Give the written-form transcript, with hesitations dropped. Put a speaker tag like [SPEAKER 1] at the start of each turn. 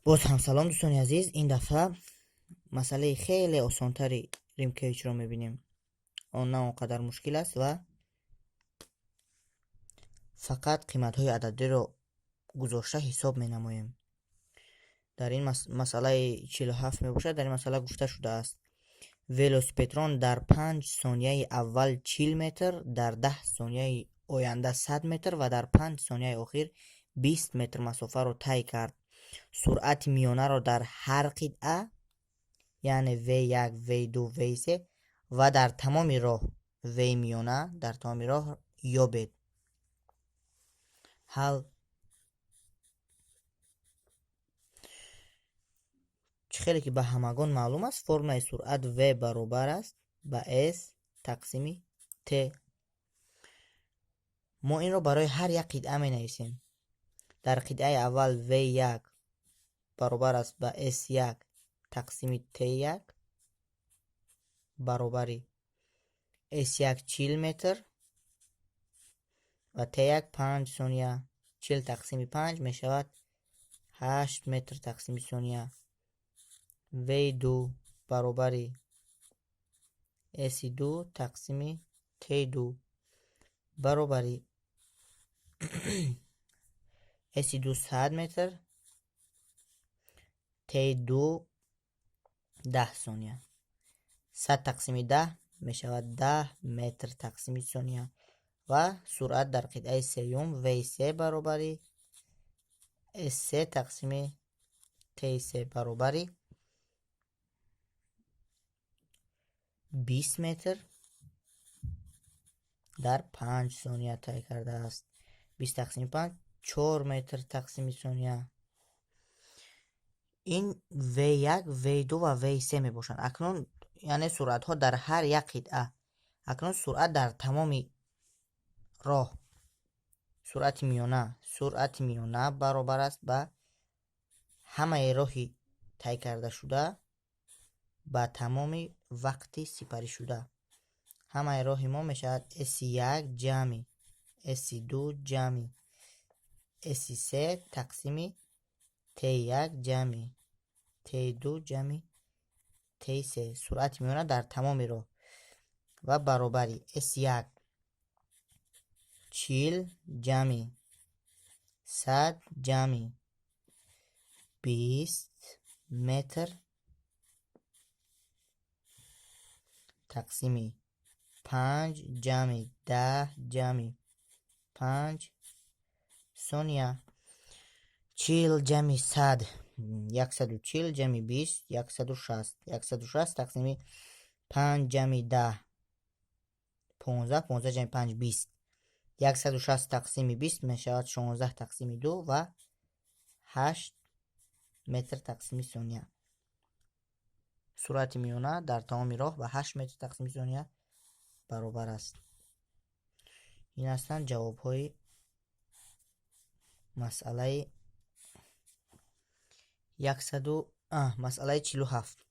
[SPEAKER 1] боз ҳам салом дӯстони азиз. Ин дафъа масъалаи хеле осонтари Римкевичро мебинем. Он на он қадар мушкил аст ва фақат қиматҳои ададиро гузошта ҳисоб менамоем. дар ин масъалаи 47 мебошад. Дар ин масъала гуфта шудааст: велосипедрон дар 5 сонияи аввал 40 метр, дар 10 сонияи оянда 100 метр ва дар 5 сонияи охир 20 метр масофаро тай кард. суръати миёнаро дар ҳар қитъа, яъне V1, V2, V3 ва дар тамоми роҳ V миёна дар тамоми роҳ ёбед. ҳал: хеле ки ба ҳамагон маълум аст, формулаи суръат V баробар аст ба S тақсими T. мо инро барои ҳар як қитъа менависем. дар қитъаи аввал V1 баробар аст ба S1 тақсими T1 баробари S1 40 метр ва T1 5 сония. 40 тақсими 5 мешавад 8 метр тақсими сония. V2 баробари S2 тақсими T2 баробари S2 100 метр, T2 10 сония. 100 тақсими 10 мешавад 10 метр тақсими сония. ва суръат дар қитъаи сеюм V3 баробари S3 тақсими T3 баробари 20 метр дар 5 сония тай кардааст. 20 тақсими 5 4 метр тақсими сония. ин V1, V2 ва V3 мебошанд. акнун яъне суръатҳо дар ҳар як қитъа. акнун суръат дар тамоми роҳ, суръати миёна баробар аст ба ҳамаи роҳи тай кардашуда ба тамоми вақти сипаришуда. ҳамаи роҳи мо мешавад S1 ҷамъи S2 ҷамъи S3 тақсими T1 ҷамъи T2 ҷамъи T3. суръати миёна дар тамоми роҳ ва баробари S1 40 ҷамъи 100 ҷамъи 20 метр тақсими 5 ҷамъи 10 ҷамъи 5 сония. 40 ҷамъи 100 140 ҷамъи 20 160. 160 тақсими 5 ҷамъи 10 15. 15 ҷамъи 5 20. 160 тақсими 20 мешавад 16 тақсими 2 ва 8 метр тақсими сония. суръати миёна дар тамоми роҳ ба 8 метр тақсими сония баробар аст. ин ҳастанд ҷавобҳои масъалаи 47.